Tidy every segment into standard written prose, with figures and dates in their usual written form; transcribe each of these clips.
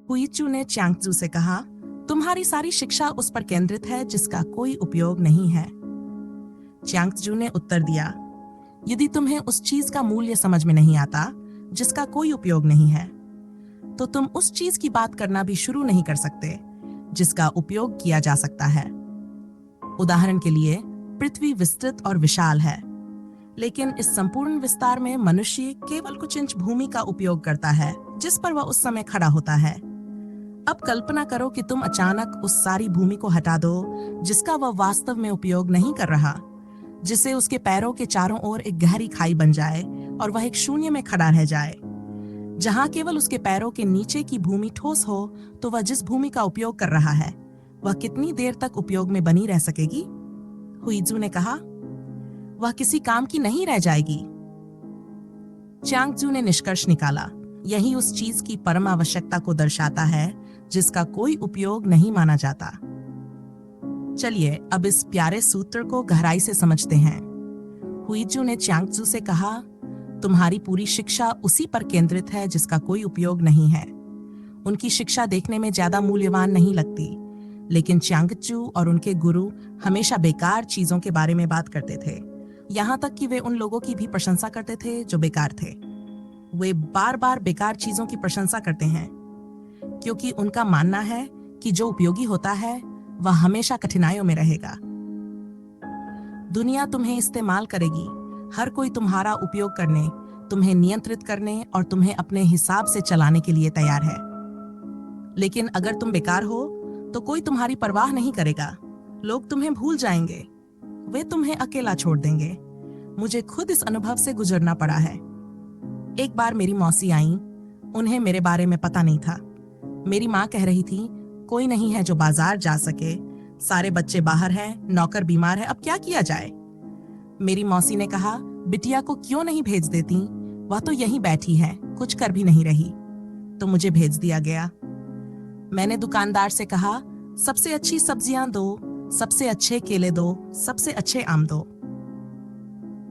हुईचू ने च्यांगजू से कहा, तुम्हारी सारी शिक्षा उस पर केंद्रित है जिसका कोई उपयोग नहीं है। च्यांगजू ने उत्तर दिया, यदि तुम्हें उस चीज का मूल्य समझ में नहीं आता जिसका कोई उपयोग नहीं है, तो तुम उस चीज की बात करना भी शुरू नहीं कर सकते जिसका उपयोग किया जा सकता है। उदाहरण के लिए, पृथ्वी विस्तृत और विशाल है, लेकिन इस संपूर्ण विस्तार में मनुष्य केवल कुछ इंच भूमि का उपयोग करता है जिस पर वह उस समय खड़ा होता है। अब कल्पना करो कि तुम अचानक उस सारी भूमि को हटा दो जिसका वह वास्तव में उपयोग नहीं कर रहा, जिससे उसके पैरों के चारों ओर एक गहरी खाई बन जाए और वह एक शून्य में खड़ा रह जाए। जहां केवल उसके पैरों के नीचे की भूमि ठोस हो, तो वह जिस भूमि का उपयोग कर रहा है वह कितनी देर तक उपयोग में बनी रह सकेगी? हुईजू ने कहा, वह किसी काम की नहीं रह जाएगी। च्यांगजू ने निष्कर्ष निकाला, यही उस चीज की परम आवश्यकता को दर्शाता है जिसका कोई उपयोग नहीं माना जाता। चलिए अब इस प्यारे सूत्र को गहराई से समझते हैं। हुईजू ने च्यांगजू से कहा, तुम्हारी पूरी शिक्षा उसी पर केंद्रित है जिसका कोई उपयोग नहीं है। उनकी शिक्षा देखने में ज्यादा मूल्यवान नहीं लगती, लेकिन च्यांगजू और उनके गुरु हमेशा बेकार चीजों के बारे में बात करते थे, यहाँ तक कि वे उन लोगों की भी प्रशंसा करते थे जो बेकार थे। वे बार बार बेकार चीजों की प्रशंसा करते हैं क्योंकि उनका मानना है कि जो उपयोगी होता है वह हमेशा कठिनाइयों में रहेगा। दुनिया तुम्हें इस्तेमाल करेगी, हर कोई तुम्हारा उपयोग करने, तुम्हें नियंत्रित करने और तुम्हें अपने हिसाब से चलाने के लिए तैयार है। लेकिन अगर तुम बेकार हो तो कोई तुम्हारी परवाह नहीं करेगा। लोग तुम्हें भूल जाएंगे, वे तुम्हें अकेला छोड़ देंगे। मुझे खुद इस अनुभव से गुजरना पड़ा है। एक बार मेरी मौसी आई, उन्हें मेरे बारे में पता नहीं था। मेरी माँ कह रही थी, कोई नहीं है जो बाजार जा सके, सारे बच्चे बाहर हैं, नौकर बीमार है, अब क्या किया जाए? मेरी मौसी ने कहा, बिटिया को क्यों नहीं भेज देती, वह तो यहीं बैठी है, कुछ कर भी नहीं रही। तो मुझे भेज दिया गया। मैंने दुकानदार से कहा, सबसे अच्छी सब्जियां दो, सबसे अच्छे केले दो, सबसे अच्छे आम दो।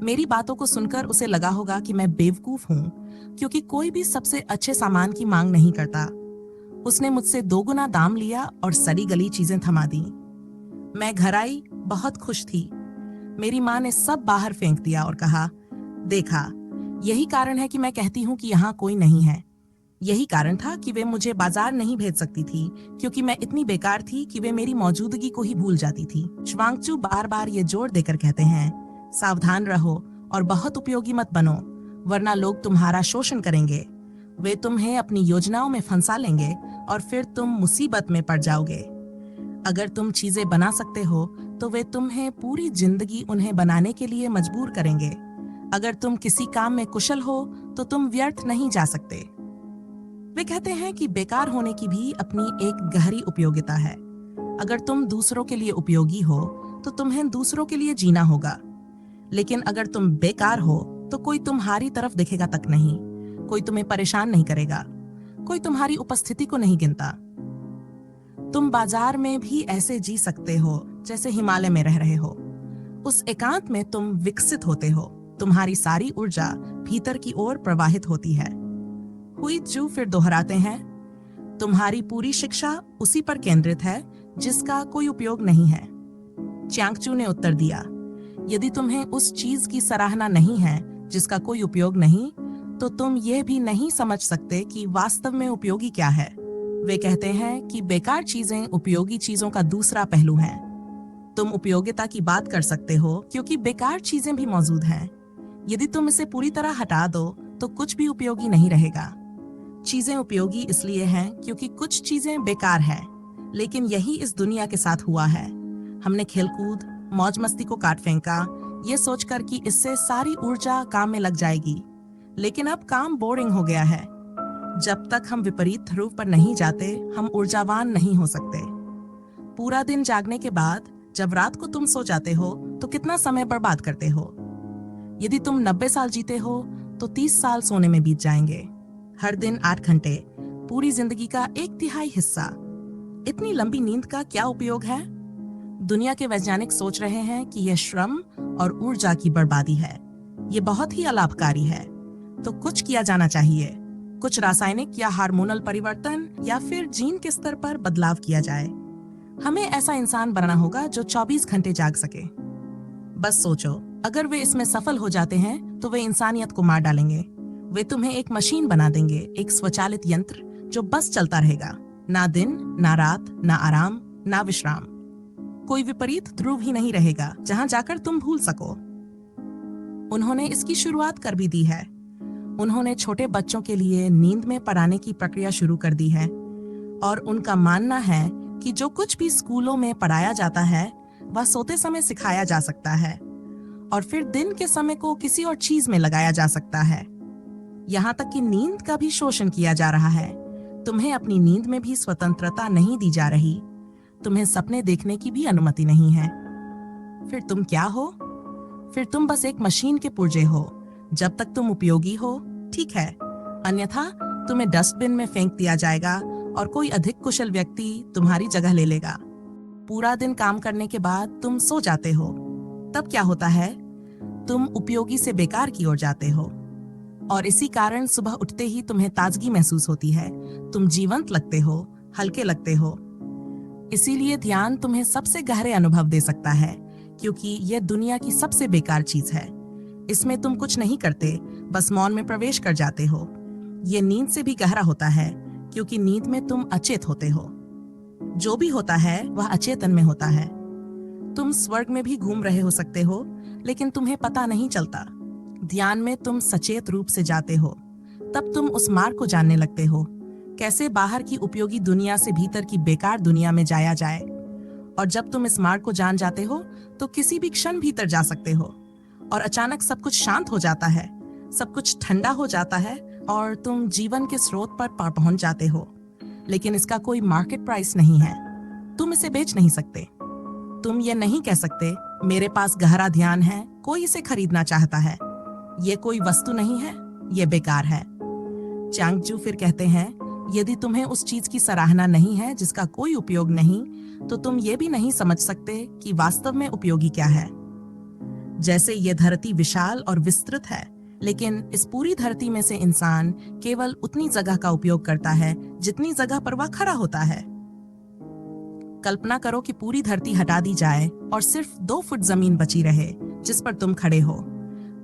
मेरी बातों को सुनकर उसे लगा होगा कि मैं बेवकूफ हूं, क्योंकि कोई भी सबसे अच्छे सामान की मांग नहीं करता। उसने मुझसे 2 गुना दाम लिया और सड़ी गली चीजें थमा दी। मैं घर आई, बहुत खुश थी। मेरी माँ ने सब बाहर फेंक दिया और कहा, देखा, यही कारण है कि मैं कहती हूँ कि यहाँ कोई नहीं है। यही कारण था कि वे मुझे बाजार नहीं भेज सकती थी, क्योंकि मैं इतनी बेकार थी कि वे मेरी मौजूदगी को ही भूल जाती थी। च्यांगजू बार बार ये जोर देकर कहते हैं, सावधान रहो और बहुत उपयोगी मत बनो, वरना लोग तुम्हारा शोषण करेंगे। वे तुम्हें अपनी योजनाओं में फंसा लेंगे और फिर तुम मुसीबत में पड़ जाओगे। अगर तुम चीजें बना सकते हो तो वे तुम्हें पूरी जिंदगी उन्हें बनाने के लिए मजबूर करेंगे। अगर तुम किसी काम में कुशल हो तो तुम व्यर्थ नहीं जा सकते। वे कहते हैं कि बेकार होने की भी अपनी एक गहरी उपयोगिता है। अगर तुम दूसरों के लिए उपयोगी हो तो तुम्हें दूसरों के लिए जीना होगा। लेकिन अगर तुम बेकार हो तो कोई तुम्हारी तरफ देखेगा तक नहीं, कोई तुम्हें परेशान नहीं करेगा, कोई तुम्हारी उपस्थिति को नहीं गिनता। तुम बाजार में भी ऐसे जी सकते हो जैसे हिमालय में रह रहे हो। उस एकांत में तुम विकसित होते हो, तुम्हारी सारी ऊर्जा भीतर की ओर प्रवाहित होती है। हुईजू फिर दोहराते हैं, तुम्हारी पूरी शिक्षा उसी पर केंद्रित है जिसका कोई उपयोग नहीं है। च्यांगजू ने उत्तर दिया, यदि तुम्हें उस चीज की सराहना नहीं है जिसका कोई उपयोग नहीं, तो तुम यह भी नहीं समझ सकते कि वास्तव में उपयोगी क्या है। वे कहते हैं कि बेकार चीजें उपयोगी चीजों का दूसरा पहलू हैं। तुम उपयोगिता की बात कर सकते हो क्योंकि बेकार चीजें भी मौजूद हैं। यदि तुम इसे पूरी तरह हटा दो तो कुछ भी उपयोगी नहीं रहेगा। चीजें उपयोगी इसलिए हैं क्योंकि कुछ चीजें बेकार हैं, लेकिन यही इस दुनिया के साथ हुआ है। हमने खेलकूद, मौज मस्ती को काट फेंका, ये सोचकर कि इससे सारी ऊर्जा काम में लग जाएगी। लेकिन अब काम बोरिंग हो गया है। जब तक हम विपरीत ध्रुव पर नहीं जाते, हम ऊर्जावान नहीं हो सकते। पूरा दिन जागने के बाद जब रात को तुम सो जाते हो तो कितना समय बर्बाद करते हो। यदि तुम 90 साल जीते हो तो 30 साल सोने में बीत जाएंगे। हर दिन 8 घंटे, पूरी जिंदगी का 1/3 हिस्सा। इतनी लंबी नींद का क्या उपयोग है? दुनिया के वैज्ञानिक सोच रहे हैं कि यह श्रम और ऊर्जा की बर्बादी है। ये बहुत ही अलाभकारी है। तो कुछ किया जाना चाहिए। कुछ रासायनिक या हार्मोनल परिवर्तन या फिर जीन के स्तर पर बदलाव किया जाए। हमें ऐसा इंसान बनना होगा जो 24 घंटे जाग सके। बस सोचो, अगर वे इसमें सफल हो जाते हैं तो वे इंसानियत को मार डालेंगे। वे तुम्हें एक मशीन बना देंगे, एक स्वचालित यंत्र जो बस चलता रहेगा, ना दिन ना रात, ना आराम ना विश्राम। कोई विपरीत ध्रुव ही नहीं रहेगा जहां जाकर तुम भूल सको। उन्होंने इसकी शुरुआत कर भी दी है। उन्होंने छोटे बच्चों के लिए नींद में पढ़ाने की प्रक्रिया शुरू कर दी है और उनका मानना है कि जो कुछ भी स्कूलों में पढ़ाया जाता है वह सोते समय सिखाया जा सकता है और फिर दिन के समय को किसी और चीज में लगाया जा सकता है। यहाँ तक कि नींद का भी शोषण किया जा रहा है। तुम्हें अपनी नींद में भी स्वतंत्रता नहीं दी जा रही। तुम्हें सपने देखने की भी अनुमति नहीं है। फिर तुम क्या हो? फिर तुम बस एक मशीन के पुर्जे हो जब तक तुम उपयोगी हो, ठीक है। अन्यथा तुम्हें डस्टबिन में फेंक दिया जाएगा और कोई अधिक कुशल व्यक्ति तुम्हारी जगह ले लेगा। पूरा दिन काम करने के बाद तुम सो जाते हो। तब क्या होता है? तुम उपयोगी से बेकार की ओर जाते हो और इसी कारण सुबह उठते ही तुम्हें ताजगी महसूस होती है। तुम जीवंत लगते हो, हल्के लगते हो। इसीलिए ध्यान तुम्हें सबसे गहरे अनुभव दे सकता है, क्योंकि यह दुनिया की सबसे बेकार चीज है। इसमें तुम कुछ नहीं करते, बस मौन में प्रवेश कर जाते हो। यह नींद से भी गहरा होता है, क्योंकि नींद में तुम अचेत होते हो। जो भी होता है वह अचेतन में होता है। तुम स्वर्ग में भी घूम रहे हो सकते हो, लेकिन तुम्हें पता नहीं चलता। ध्यान में तुम सचेत रूप से जाते हो। तब तुम उस मार्ग को जानने लगते हो, कैसे बाहर की उपयोगी दुनिया से भीतर की बेकार दुनिया में जाया जाए। और जब तुम इस मार्ग को जान जाते हो तो किसी भी क्षण भीतर जा सकते हो और अचानक सब कुछ शांत हो जाता है, सब कुछ ठंडा हो जाता है और तुम जीवन के स्रोत पर पहुंच जाते हो। लेकिन इसका कोई मार्केट प्राइस नहीं है। तुम इसे बेच नहीं सकते। तुम ये नहीं कह सकते, मेरे पास गहरा ध्यान है, कोई इसे खरीदना चाहता है। ये कोई वस्तु नहीं है, ये बेकार है। चांगजू फिर कहते हैं, यदि तुम्हें उस चीज की सराहना नहीं है जिसका कोई उपयोग नहीं, तो तुम ये भी नहीं समझ सकते कि वास्तव में उपयोगी क्या है। जैसे ये धरती विशाल और विस्तृत है, लेकिन इस पूरी धरती में से इंसान केवल उतनी जगह का उपयोग करता है जितनी जगह पर वह खड़ा होता है। कल्पना करो कि पूरी धरती हटा दी जाए और सिर्फ 2 फुट जमीन बची रहे जिस पर तुम खड़े हो।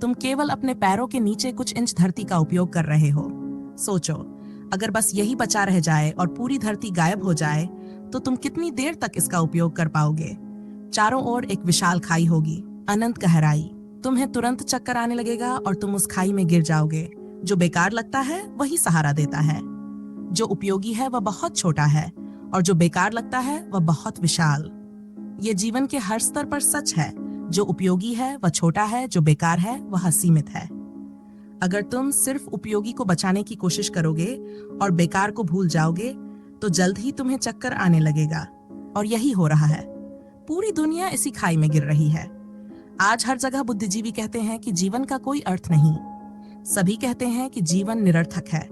तुम केवल अपने पैरों के नीचे कुछ इंच धरती का उपयोग कर रहे हो। सोचो, अगर बस यही बचा रह जाए और पूरी धरती गायब हो जाए तो तुम कितनी देर तक इसका उपयोग कर पाओगे? चारों ओर एक विशाल खाई होगी, अनंत गहराई। तुम्हें तुरंत चक्कर आने लगेगा और तुम उस खाई में गिर जाओगे। जो बेकार लगता है वही सहारा देता है। जो उपयोगी है वह बहुत छोटा है और जो बेकार लगता है वह बहुत विशाल। ये जीवन के हर स्तर पर सच है। जो उपयोगी है वह छोटा है, जो बेकार है वह असीमित है। अगर तुम सिर्फ उपयोगी को बचाने की कोशिश करोगे और बेकार को भूल जाओगे तो जल्द ही तुम्हें चक्कर आने लगेगा। और यही हो रहा है। पूरी दुनिया इसी खाई में गिर रही है। आज हर जगह बुद्धिजीवी कहते हैं कि जीवन का कोई अर्थ नहीं। सभी कहते हैं कि जीवन निरर्थक है,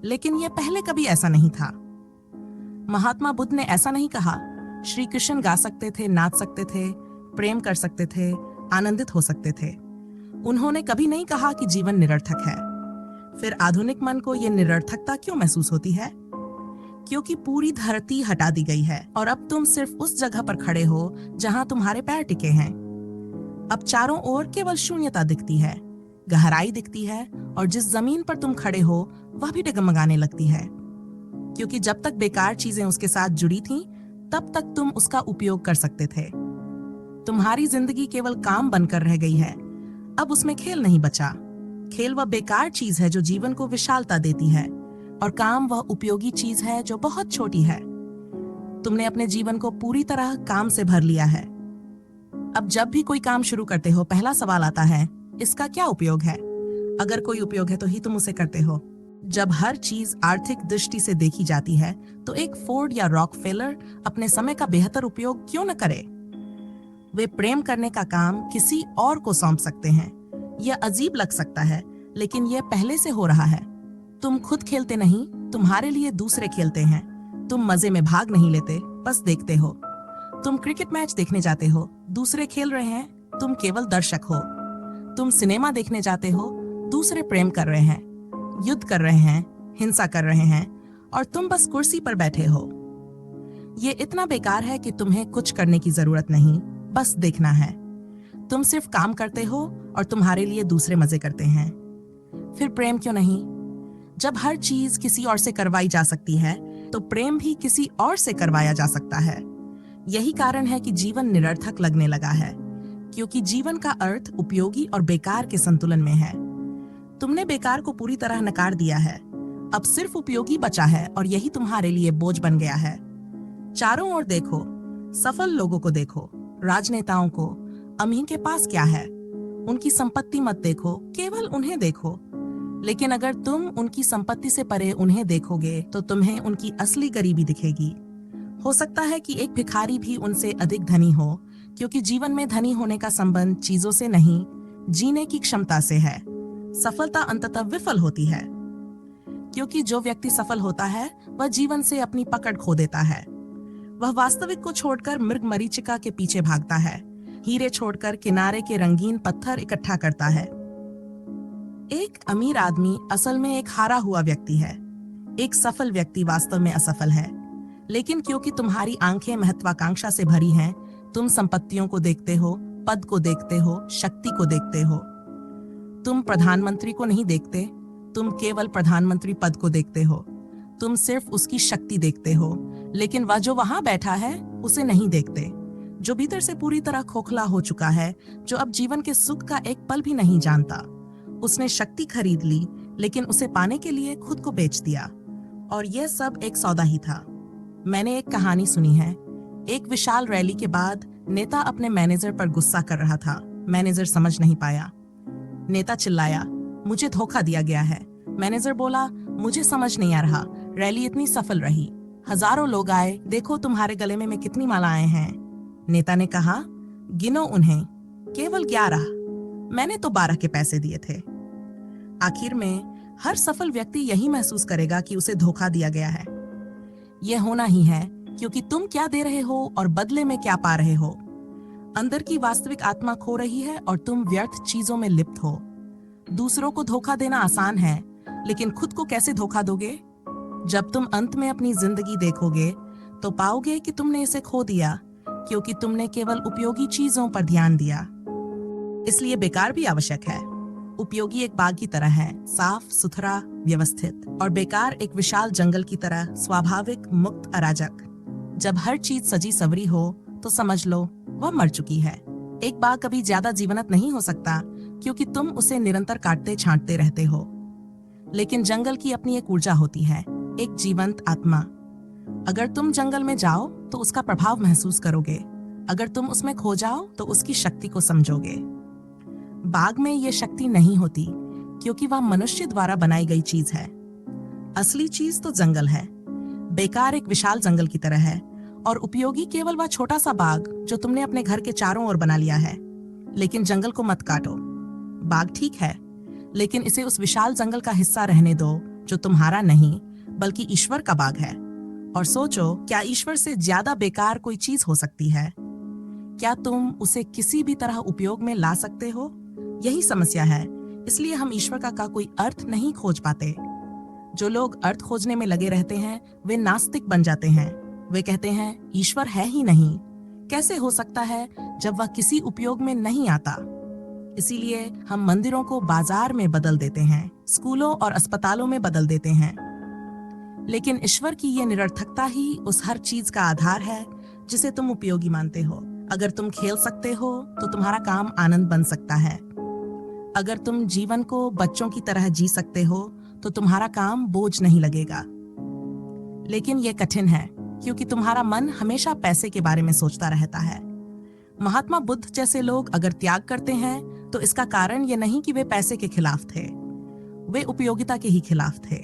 लेकिन यह पहले कभी ऐसा नहीं था। महात्मा बुद्ध ने ऐसा नहीं कहा। श्री कृष्ण गा सकते थे, नाच सकते थे, प्रेम कर सकते थे, आनंदित हो सकते थे। उन्होंने कभी नहीं कहा कि जीवन निरर्थक है। फिर आधुनिक मन को यह निरर्थकता क्यों महसूस होती है? क्योंकि पूरी धरती हटा दी गई है और अब तुम सिर्फ उस जगह पर खड़े हो जहां तुम्हारे पैर टिके हैं। अब चारों ओर केवल शून्यता दिखती है, गहराई दिखती है और जिस जमीन पर तुम खड़े हो वह भी डगमगाने लगती है। क्योंकि जब तक बेकार चीजें उसके साथ जुड़ी थीं, तब तक तुम उसका उपयोग कर सकते थे। तुम्हारी जिंदगी केवल काम बनकर रह गई है। अब उसमें खेल नहीं बचा। खेल वह बेकार चीज है जो जीवन को विशालता देती है और काम वह उपयोगी चीज है जो बहुत छोटी है। तुमने अपने जीवन को पूरी तरह काम से भर लिया है। अब जब भी कोई काम शुरू करते हो, पहला सवाल आता है, इसका क्या उपयोग है? अगर कोई उपयोग है तो ही तुम उसे करते हो। जब हर चीज आर्थिक दृष्टि से देखी जाती है तो एक फोर्ड या रॉकफेलर अपने समय का बेहतर उपयोग क्यों न करे? वे प्रेम करने का काम किसी और को सौंप सकते हैं। यह अजीब लग सकता है, लेकिन यह पहले से हो रहा है। तुम खुद खेलते नहीं, तुम्हारे लिए दूसरे खेलते हैं। तुम मजे में भाग नहीं लेते, बस देखते हो। तुम क्रिकेट मैच देखने जाते हो, दूसरे खेल रहे हैं, तुम केवल दर्शक हो। तुम सिनेमा देखने जाते हो, दूसरे प्रेम कर रहे हैं, युद्ध कर रहे हैं, हिंसा कर रहे हैं और तुम बस कुर्सी पर बैठे हो। ये इतना बेकार है कि तुम्हें कुछ करने की जरूरत नहीं, बस देखना है। तुम सिर्फ काम करते हो और तुम्हारे लिए दूसरे मजे करते हैं। फिर प्रेम क्यों नहीं? जब हर चीज किसी और से करवाई जा सकती है तो प्रेम भी किसी और से करवाया जा सकता है। यही कारण है कि जीवन निरर्थक लगने लगा है, क्योंकि जीवन का अर्थ उपयोगी और बेकार के संतुलन में है। तुमने बेकार को पूरी तरह नकार दिया है, अब सिर्फ उपयोगी बचा है और यही तुम्हारे लिए बोझ बन गया है। चारों ओर देखो, सफल लोगों को देखो, राजनेताओं को। अमीर के पास क्या है? उनकी संपत्ति मत देखो, केवल उन्हें देखो। लेकिन अगर तुम उनकी संपत्ति से परे उन्हें देखोगे तो तुम्हें उनकी असली गरीबी दिखेगी। हो सकता है कि एक भिखारी भी उनसे अधिक धनी हो, क्योंकि जीवन में धनी होने का संबंध चीजों से नहीं, जीने की क्षमता से है। सफलता अंततः विफल होती है, क्योंकि जो व्यक्ति सफल होता है वह जीवन से अपनी पकड़ खो देता है। वह वास्तविक को छोड़कर मृग मरीचिका के पीछे भागता है, हीरे छोड़कर किनारे के रंगीन पत्थर इकट्ठा करता है। एक अमीर आदमी असल में एक हारा हुआ व्यक्ति है। एक सफल व्यक्ति वास्तव में असफल है। लेकिन क्योंकि तुम्हारी आंखें महत्वाकांक्षा से भरी हैं, तुम संपत्तियों को देखते हो, पद को देखते हो, शक्ति को देखते हो। तुम प्रधानमंत्री को नहीं देखते, तुम केवल प्रधानमंत्री पद को देखते हो। तुम सिर्फ उसकी शक्ति देखते हो, लेकिन वह जो वहां बैठा है उसे नहीं देखते, जो भीतर से पूरी तरह खोखला हो चुका है, जो अब जीवन के सुख का एक पल भी नहीं जानता। उसने शक्ति खरीद ली, लेकिन उसे पाने के लिए खुद को बेच दिया। और यह सब एक सौदा ही था। मैंने एक कहानी सुनी है। एक विशाल रैली के बाद नेता अपने मैनेजर पर गुस्सा कर रहा था। मैनेजर समझ नहीं पाया। नेता चिल्लाया, मुझे धोखा दिया गया है। मैनेजर बोला, मुझे समझ नहीं आ रहा, रैली इतनी सफल रही, हजारों लोग आए, देखो तुम्हारे गले में कितनी मालाएं हैं। नेता ने कहा, गिनो उन्हें, केवल 11, मैंने तो 12 के पैसे दिए थे। आखिर में हर सफल व्यक्ति यही महसूस करेगा कि उसे धोखा दिया गया है। यह होना ही है, क्योंकि तुम क्या दे रहे हो और बदले में क्या पा रहे हो। अंदर की वास्तविक आत्मा खो रही है और तुम व्यर्थ चीजों में लिप्त हो। दूसरों को धोखा देना आसान है, लेकिन खुद को कैसे धोखा दोगे? जब तुम अंत में अपनी जिंदगी देखोगे तो पाओगे कि तुमने इसे खो दिया, क्योंकि तुमने केवल उपयोगी चीजों पर ध्यान दिया। इसलिए बेकार भी आवश्यक है। उपयोगी एक बाग की तरह है, साफ सुथरा, व्यवस्थित, और बेकार एक विशाल जंगल की तरह, स्वाभाविक, मुक्त, अराजक। जब हर चीज सजी सवरी हो तो समझ लो वह मर चुकी है। एक बाग कभी ज्यादा जीवंत नहीं हो सकता, क्योंकि तुम उसे निरंतर काटते छांटते रहते हो। लेकिन जंगल की अपनी एक ऊर्जा होती है, एक जीवंत आत्मा। अगर तुम जंगल में जाओ तो उसका प्रभाव महसूस करोगे। अगर तुम उसमें खो जाओ तो उसकी शक्ति को समझोगे। बाग में ये शक्ति नहीं होती, क्योंकि वह मनुष्य द्वारा बनाई गई चीज है। असली चीज तो जंगल है। बेकार एक विशाल जंगल की तरह है, और उपयोगी केवल वह छोटा सा बाग जो तुमने अपने घर के चारों ओर बना लिया है। लेकिन जंगल को मत काटो। बाग ठीक है, लेकिन इसे उस विशाल जंगल का हिस्सा रहने दो जो तुम्हारा नहीं, बल्कि ईश्वर का बाग है। और सोचो, क्या ईश्वर से ज्यादा बेकार कोई चीज हो सकती है? क्या तुम उसे किसी भी तरह उपयोग में ला सकते हो? यही समस्या है। इसलिए हम ईश्वर का कोई अर्थ नहीं खोज पाते। जो लोग अर्थ खोजने में लगे रहते हैं वे नास्तिक बन जाते हैं। वे कहते हैं ईश्वर है ही नहीं। कैसे हो सकता है जब वह किसी उपयोग में नहीं आता? इसीलिए हम मंदिरों को बाजार में बदल देते हैं, स्कूलों और अस्पतालों में बदल देते हैं। लेकिन ईश्वर की ये निरर्थकता ही उस हर चीज का आधार है जिसे तुम उपयोगी मानते हो। अगर तुम खेल सकते हो तो तुम्हारा काम आनंद बन सकता है। अगर तुम जीवन को बच्चों की तरह जी सकते हो तो तुम्हारा काम बोझ नहीं लगेगा। लेकिन यह कठिन है, क्योंकि तुम्हारा मन हमेशा पैसे के बारे में सोचता रहता है। महात्मा बुद्ध जैसे लोग अगर त्याग करते हैं तो इसका कारण यह नहीं कि वे पैसे के खिलाफ थे, वे उपयोगिता के ही खिलाफ थे।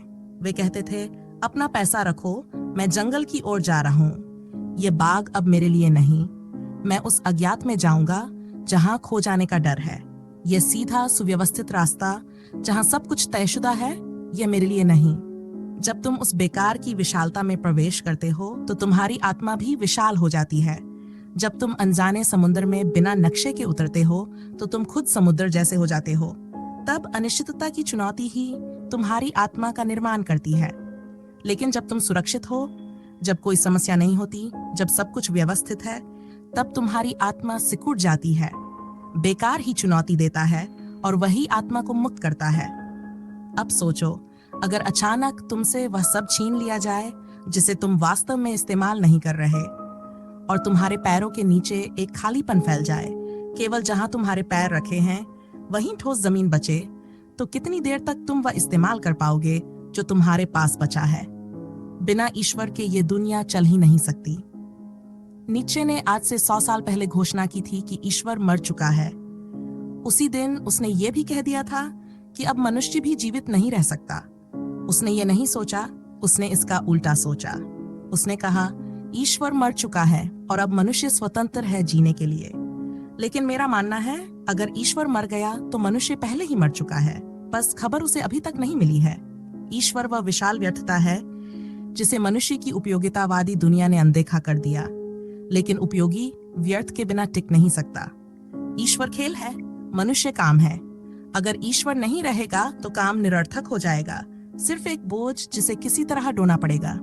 वे कहते थे, अपना पैसा रखो, मैं जंगल की ओर जा रहा हूँ। ये बाग अब मेरे लिए नहीं। मैं उस अज्ञात में जाऊंगा जहां खो जाने का डर है। यह सीधा सुव्यवस्थित रास्ता जहां सब कुछ तयशुदा है, यह मेरे लिए नहीं। जब तुम उस बेकार की विशालता में प्रवेश करते हो तो तुम्हारी आत्मा भी विशाल हो जाती है। जब तुम अनजाने समुद्र में बिना नक्शे के उतरते हो तो तुम खुद समुद्र जैसे हो जाते हो। तब अनिश्चितता की चुनौती ही तुम्हारी आत्मा का निर्माण करती है। लेकिन जब तुम सुरक्षित हो, जब कोई समस्या नहीं होती, जब सब कुछ व्यवस्थित है, तब तुम्हारी आत्मा सिकुड़ जाती है। बेकार ही चुनौती देता है और वही आत्मा को मुक्त करता है। अब सोचो, अगर अचानक तुमसे वह सब छीन लिया जाए जिसे तुम वास्तव में इस्तेमाल नहीं कर रहे, और तुम्हारे पैरों के नीचे एक खालीपन फैल जाए, केवल जहां तुम्हारे पैर रखे हैं वहीं ठोस जमीन बचे, तो कितनी देर तक तुम वह इस्तेमाल कर पाओगे जो तुम्हारे पास बचा है? बिना ईश्वर के ये दुनिया चल ही नहीं सकती। नीचे ने आज से 100 साल पहले घोषणा की थी कि ईश्वर मर चुका है। उसी दिन उसने ये भी कह दिया था कि अब मनुष्य भी जीवित नहीं रह सकता। उसने ये नहीं सोचा, उसने इसका उल्टा सोचा। उसने कहा, ईश्वर मर चुका है और अब मनुष्य स्वतंत्र है जीने के लिए। लेकिन मेरा मानना है, अगर ईश्वर मर गया तो मनुष्य पहले ही मर चुका है, बस खबर उसे अभी तक नहीं मिली है। ईश्वर वह विशाल व्यर्थता है जिसे मनुष्य की उपयोगितावादी दुनिया ने अनदेखा कर दिया। लेकिन उपयोगी व्यर्थ के बिना टिक नहीं सकता। ईश्वर खेल है, मनुष्य काम है। अगर ईश्वर नहीं रहेगा तो काम निरर्थक हो जाएगा, सिर्फ एक बोझ जिसे किसी तरह ढोना पड़ेगा।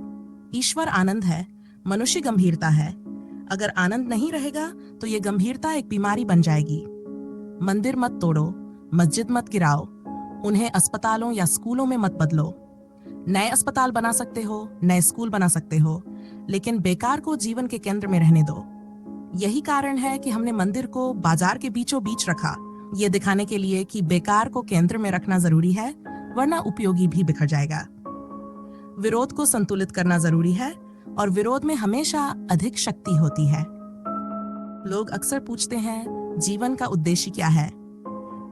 ईश्वर आनंद है, मनुष्य गंभीरता है। अगर आनंद नहीं रहेगा तो ये गंभीरता एक बीमारी बन जाएगी। मंदिर मत तोड़ो, मस्जिद मत गिराओ, उन्हें अस्पतालों या स्कूलों में मत बदलो। नए अस्पताल बना सकते हो, नए स्कूल बना सकते हो, लेकिन बेकार को जीवन के केंद्र में रहने दो। यही कारण है कि हमने मंदिर को बाजार के बीचों बीच रखा, ये दिखाने के लिए कि बेकार को केंद्र में रखना जरूरी है, वरना उपयोगी भी बिखर जाएगा। विरोध को संतुलित करना जरूरी है, और विरोध में हमेशा अधिक शक्ति होती है। लोग अक्सर पूछते हैं, जीवन का उद्देश्य क्या है?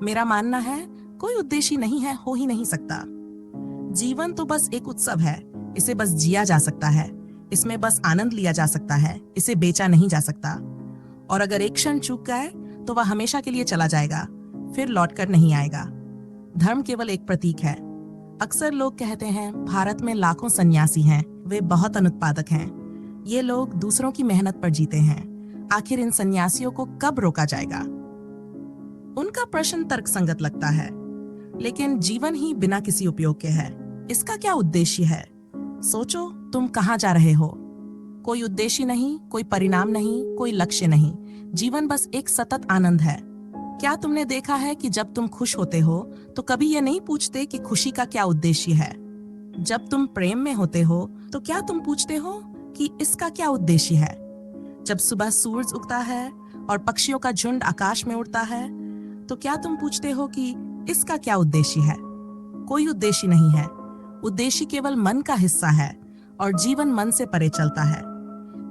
मेरा मानना है, कोई उद्देश्य नहीं है, हो ही नहीं सकता। जीवन तो बस एक उत्सव है, इसे बस जिया जा सकता है, इसमें बस आनंद लिया जा सकता है, इसे बेचा नहीं जा सकता। और अगर एक क्षण चूक गए तो वह हमेशा के लिए चला जाएगा, फिर लौटकर नहीं आएगा। धर्म केवल एक प्रतीक है। अक्सर लोग कहते हैं, भारत में लाखों सन्यासी हैं, वे बहुत अनुत्पादक हैं, ये लोग दूसरों की मेहनत पर जीते हैं, आखिर इन सन्यासियों को कब रोका जाएगा? उनका प्रश्न तर्कसंगत लगता है, लेकिन जीवन ही बिना किसी उपयोग के है, इसका क्या उद्देश्य है? सोचो, तुम कहाँ जा रहे हो? कोई उद्देश्य नहीं, कोई परिणाम नहीं, कोई लक्ष्य नहीं, जीवन बस एक सतत आनंद है। क्या तुमने देखा है कि जब तुम खुश होते हो तो कभी ये नहीं पूछते कि खुशी का क्या उद्देश्य है? जब तुम प्रेम में होते हो तो क्या तुम पूछते हो कि इसका क्या उद्देश्य है? जब सुबह सूरज उगता है और पक्षियों का झुंड आकाश में उड़ता है तो क्या तुम पूछते हो कि इसका क्या उद्देश्य है? कोई उद्देश्य नहीं है। उद्देश्य केवल मन का हिस्सा है और जीवन मन से परे चलता है।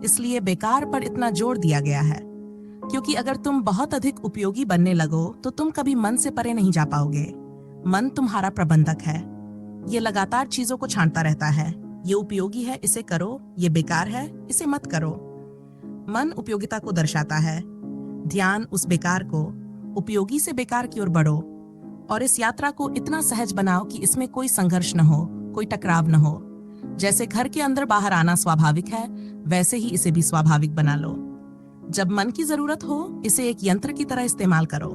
इसलिए बेकार पर इतना जोर दिया गया है, क्योंकि अगर तुम बहुत अधिक उपयोगी बनने लगो तो तुम कभी मन से परे नहीं जा पाओगे। मन तुम्हारा प्रबंधक है, ये लगातार चीजों को छांटता रहता है। ये उपयोगी है, इसे करो, ये बेकार है, इसे मत करो। मन उपयोगिता को दर्शाता है, ध्यान उस बेकार को, उपयोगी से बेकार की ओर बढ़ो, और इस यात्रा को इतना सहज बनाओ कि इसमें कोई संघर्ष न हो, कोई टकराव न हो। जैसे घर के अंदर बाहर आना स्वाभाविक है, वैसे ही इसे भी स्वाभाविक बना लो। जब मन की जरूरत हो, इसे एक यंत्र की तरह इस्तेमाल करो।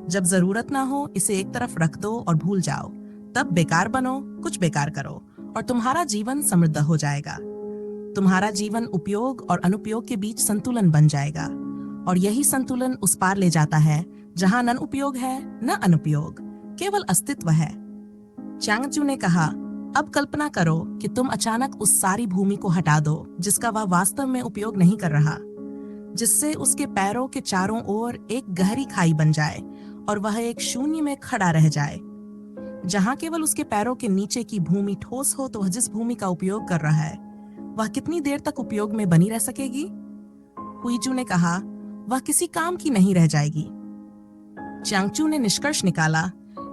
जब जरूरत ना हो, इसे एक तरफ रख दो और भूल जाओ। तब बेकार बनो, कुछ बेकार करो, और तुम्हारा जीवन समृद्ध हो जाएगा। तुम्हारा जीवन उपयोग और अनुपयोग के बीच संतुलन बन जाएगा, और यही संतुलन उस पार ले जाता है जहां न उपयोग है न अनुपयोग, केवल अस्तित्व है। च्यांग त्zu ने कहा, अब कल्पना करो कि तुम अचानक उस सारी भूमि को हटा दो जिसका वह वास्तव में उपयोग नहीं कर रहा, जिससे उसके पैरों के चारों ओर एक गहरी खाई बन जाए और वह एक शून्य में खड़ा रह जाए। जहां केवल उसके पैरों के नीचे की भूमि ठोस हो, तो वह जिस भूमि का उपयोग कर रहा है वह कितनी देर तक उपयोग में बनी रह सकेगी? हुई जू ने कहा, वह किसी काम की नहीं रह जाएगी। च्यांग त्zu ने निष्कर्ष निकाला,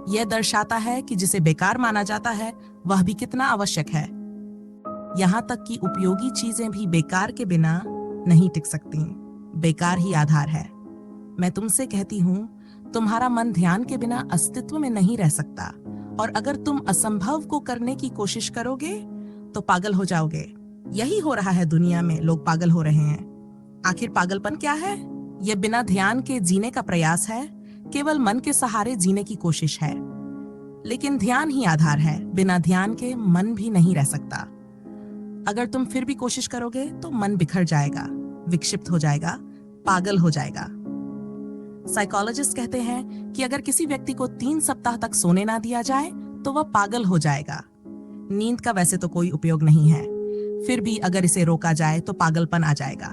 यह दर्शाता है कि जिसे बेकार माना जाता है वह भी कितना आवश्यक है। यहाँ तक कि उपयोगी चीजें भी बेकार के बिना नहीं टिक सकती, बेकार ही आधार है। मैं तुमसे कहती हूँ, तुम्हारा मन ध्यान के बिना अस्तित्व में नहीं रह सकता, और अगर तुम असंभव को करने की कोशिश करोगे तो पागल हो जाओगे। यही हो रहा है दुनिया में, लोग पागल हो रहे हैं। आखिर पागलपन क्या है? यह बिना ध्यान के जीने का प्रयास है, केवल मन के सहारे जीने की कोशिश है। लेकिन ध्यान ही आधार है, बिना ध्यान के मन भी नहीं रह सकता। अगर तुम फिर भी कोशिश करोगे तो मन बिखर जाएगा, विक्षिप्त हो जाएगा, पागल हो जाएगा। साइकोलॉजिस्ट कहते हैं कि अगर किसी व्यक्ति को 3 सप्ताह तक सोने ना दिया जाए तो वह पागल हो जाएगा। नींद का वैसे तो कोई उपयोग नहीं है, फिर भी अगर इसे रोका जाए तो पागलपन आ जाएगा।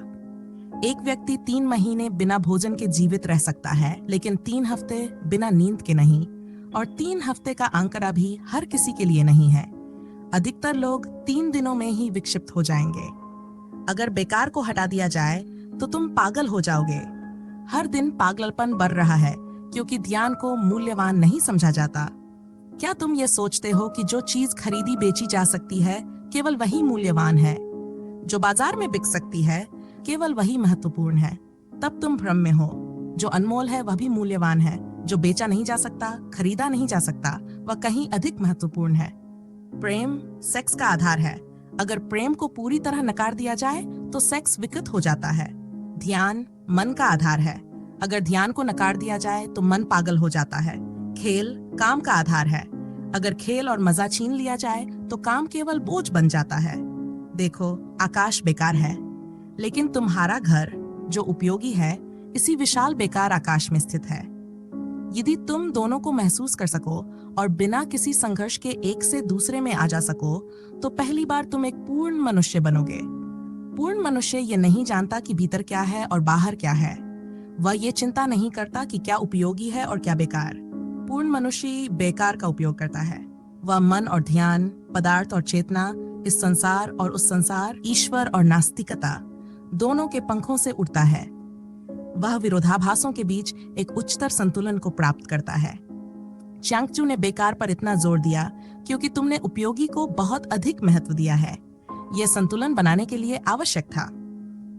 एक व्यक्ति 3 महीने बिना भोजन के जीवित रह सकता है, लेकिन 3 हफ्ते बिना नींद के नहीं, और 3 हफ्ते का आंकड़ा भी हर किसी के लिए नहीं है। अधिकतर लोग 3 दिनों में ही विक्षिप्त हो जाएंगे। अगर बेकार को हटा दिया जाए तो तुम पागल हो जाओगे। हर दिन पागलपन बढ़ रहा है क्योंकि ध्यान को मूल्यवान नहीं समझा जाता। क्या तुम ये सोचते हो कि जो चीज खरीदी बेची जा सकती है केवल वही मूल्यवान है? जो बाजार में बिक सकती है केवल वही महत्वपूर्ण है? तब तुम भ्रम में हो। जो अनमोल है वह भी मूल्यवान है। जो बेचा नहीं जा सकता, खरीदा नहीं जा सकता, वह कहीं अधिक महत्वपूर्ण है। प्रेम सेक्स का आधार है। अगर प्रेम को पूरी तरह नकार दिया जाए तो सेक्स विकृत हो जाता है। ध्यान मन का आधार है। अगर ध्यान को नकार दिया जाए तो मन पागल हो जाता है। खेल काम का आधार है। अगर खेल और मजा छीन लिया जाए तो काम केवल बोझ बन जाता है। देखो, आकाश बेकार है, लेकिन तुम्हारा घर जो उपयोगी है इसी विशाल बेकार आकाश में स्थित है। यदि तुम दोनों को महसूस कर सको और बिना किसी संघर्ष के एक से दूसरे में आ जा सको तो पहली बार तुम एक पूर्ण मनुष्य बनोगे। पूर्ण मनुष्य ये नहीं जानता कि भीतर क्या है और बाहर क्या है। वह ये चिंता नहीं करता कि क्या उपयोगी है और क्या बेकार। पूर्ण मनुष्य बेकार का उपयोग करता है। वह मन और ध्यान, पदार्थ और चेतना, इस संसार और उस संसार, ईश्वर और नास्तिकता दोनों के पंखों से उड़ता है। वह विरोधाभासों के बीच एक उच्चतर संतुलन को प्राप्त करता है। चांगचू ने बेकार पर इतना जोर दिया क्योंकि तुमने उपयोगी को बहुत अधिक महत्व दिया है। यह संतुलन बनाने के लिए आवश्यक था।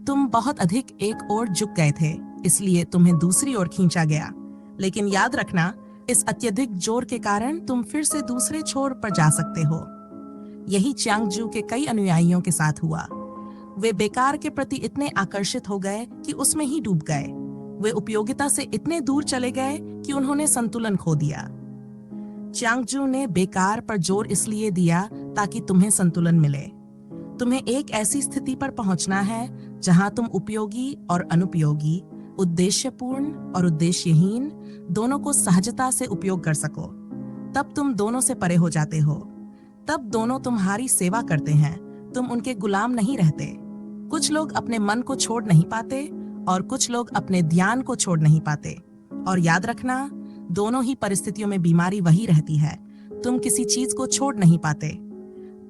तुम बहुत अधिक एक ओर झुक गए थे, इसलिए तुम्हें दूसरी ओर खींचा गया। लेकिन याद रखना, इस अत्यधिक जोर के कारण तुम फिर से दूसरे छोर पर जा सकते हो। यही चांगचू के कई अनुयायियों के साथ हुआ। वे बेकार के प्रति इतने आकर्षित हो गए कि उसमें ही डूब गए। वे उपयोगिता से इतने दूर चले गए कि उन्होंने संतुलन खो दिया। चांगचू ने बेकार पर जोर इसलिए दिया ताकि तुम्हें संतुलन मिले। तुम्हें एक ऐसी स्थिति पर पहुंचना है जहां तुम उपयोगी और अनुपयोगी, उद्देश्यपूर्ण और उद्देश्यहीन दोनों को सहजता से उपयोग कर सको। तब तुम दोनों से परे हो जाते हो। तब दोनों तुम्हारी सेवा करते हैं, तुम उनके गुलाम नहीं रहते। कुछ लोग अपने मन को छोड़ नहीं पाते और कुछ लोग अपने ध्यान को छोड़ नहीं पाते। और याद रखना, दोनों ही परिस्थितियों में बीमारी वही रहती है। तुम किसी चीज को छोड़ नहीं पाते।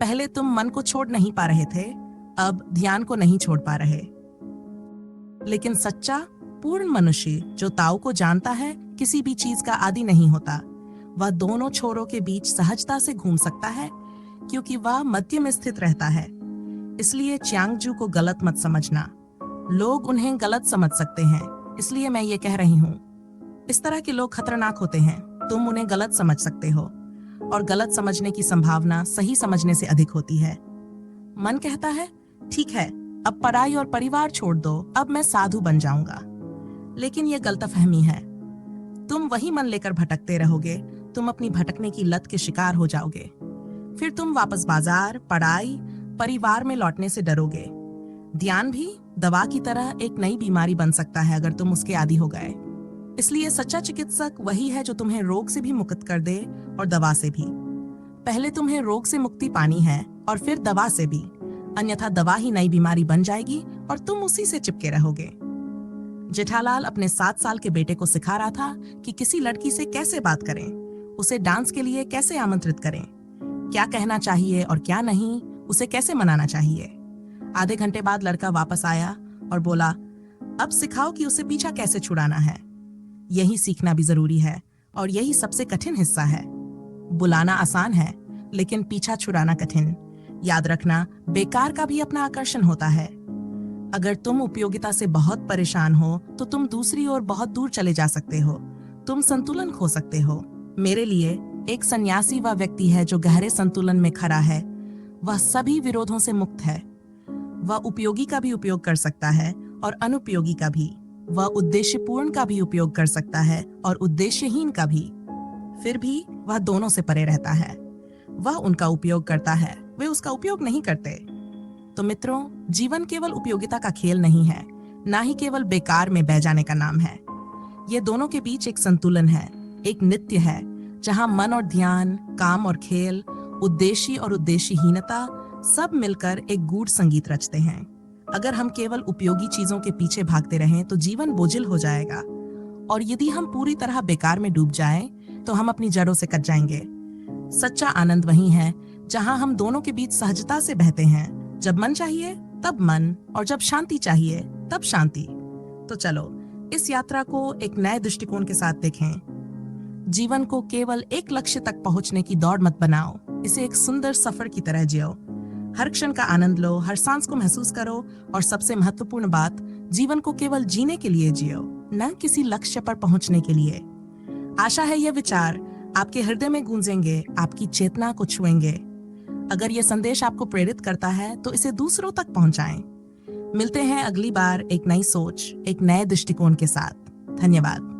पहले तुम मन को छोड़ नहीं पा रहे थे, अब ध्यान को नहीं छोड़ पा रहे। लेकिन सच्चा पूर्ण मनुष्य जो ताओ को जानता है किसी भी चीज का आदी नहीं होता। वह दोनों छोरों के बीच सहजता से घूम सकता है क्योंकि वह मध्य में स्थित रहता है। इसलिए चांगचू को गलत मत समझना। लोग उन्हें गलत समझ सकते हैं, इसलिए मैं ये कह रही हूँ। इस तरह के लोग खतरनाक होते हैं। तुम उन्हें गलत समझ सकते हो और गलत समझने की संभावना सही समझने से अधिक होती है। मन कहता है, ठीक है, अब पढ़ाई और परिवार छोड़ दो, अब मैं साधु बन जाऊंगा। लेकिन यह गलतफहमी है। तुम वही मन लेकर भटकते रहोगे। तुम अपनी भटकने की लत के शिकार हो जाओगे। फिर तुम वापस बाजार, पढ़ाई, परिवार में लौटने से डरोगे। ध्यान भी दवा की तरह एक नई बीमारी बन सकता है अगर तुम उसके आदी हो गए। इसलिए सच्चा चिकित्सक वही है जो तुम्हें रोग से भी मुक्त कर दे और दवा से भी। पहले तुम्हें रोग से मुक्ति पानी है और फिर दवा से भी, अन्यथा दवा ही नई बीमारी बन जाएगी और तुम उसी से चिपके रहोगे। जेठालाल अपने 7 साल के बेटे को सिखा रहा था कि किसी लड़की से कैसे बात करें, उसे डांस के लिए कैसे आमंत्रित करें, क्या कहना चाहिए और क्या नहीं, उसे कैसे मनाना चाहिए। आधे घंटे बाद लड़का वापस आया और बोला, अब सिखाओ कि उसे पीछा कैसे छुड़ाना है। यही सीखना भी जरूरी है और यही सबसे कठिन हिस्सा है। बुलाना आसान है लेकिन पीछा छुड़ाना कठिन। याद रखना, बेकार का भी अपना आकर्षण होता है। अगर तुम उपयोगिता से बहुत परेशान हो तो तुम दूसरी ओर बहुत दूर चले जा सकते हो। तुम संतुलन खो सकते हो। मेरे लिए एक सन्यासी वह व्यक्ति है जो गहरे संतुलन में खड़ा है। वह सभी विरोधों से मुक्त है। वह उपयोगी का भी उपयोग कर सकता है और अनुपयोगी का भी। वह उद्देश्यपूर्ण का भी उपयोग कर सकता है और उद्देश्यहीन का भी। फिर भी वह दोनों से परे रहता है। वह उनका उपयोग करता है, वे उसका उपयोग नहीं करते। तो मित्रों, जीवन केवल उपयोगिता का खेल नहीं है, ना ही केवल बेकार में बह जाने का नाम है। ये दोनों के बीच एक संतुलन है, एक नित्य है, जहां मन और ध्यान, काम और खेल, उद्देश्य और उद्देश्यहीनता सब मिलकर एक गूढ़ संगीत रचते हैं। अगर हम केवल उपयोगी चीजों के पीछे भागते रहें तो जीवन बोझिल हो जाएगा, और यदि हम पूरी तरह बेकार में डूब जाएं तो हम अपनी जड़ों से कट जाएंगे। सच्चा आनंद वही है जहां हम दोनों के बीच सहजता से बहते हैं, जब मन चाहिए तब मन, और जब शांति चाहिए तब शांति। तो चलो इस यात्रा को एक नए दृष्टिकोण के साथ देखें। जीवन को केवल एक लक्ष्य तक पहुंचने की दौड़ मत बनाओ, इसे एक सुंदर सफर की तरह जियो। हर क्षण का आनंद लो, हर सांस को महसूस करो, और सबसे महत्वपूर्ण बात, जीवन को केवल जीने के लिए जियो, न किसी लक्ष्य पर पहुंचने के लिए। आशा है यह विचार आपके हृदय में गूंजेंगे, आपकी चेतना को छुएंगे। अगर यह संदेश आपको प्रेरित करता है तो इसे दूसरों तक पहुंचाएं। मिलते हैं अगली बार एक नई सोच, एक नए दृष्टिकोण के साथ। धन्यवाद।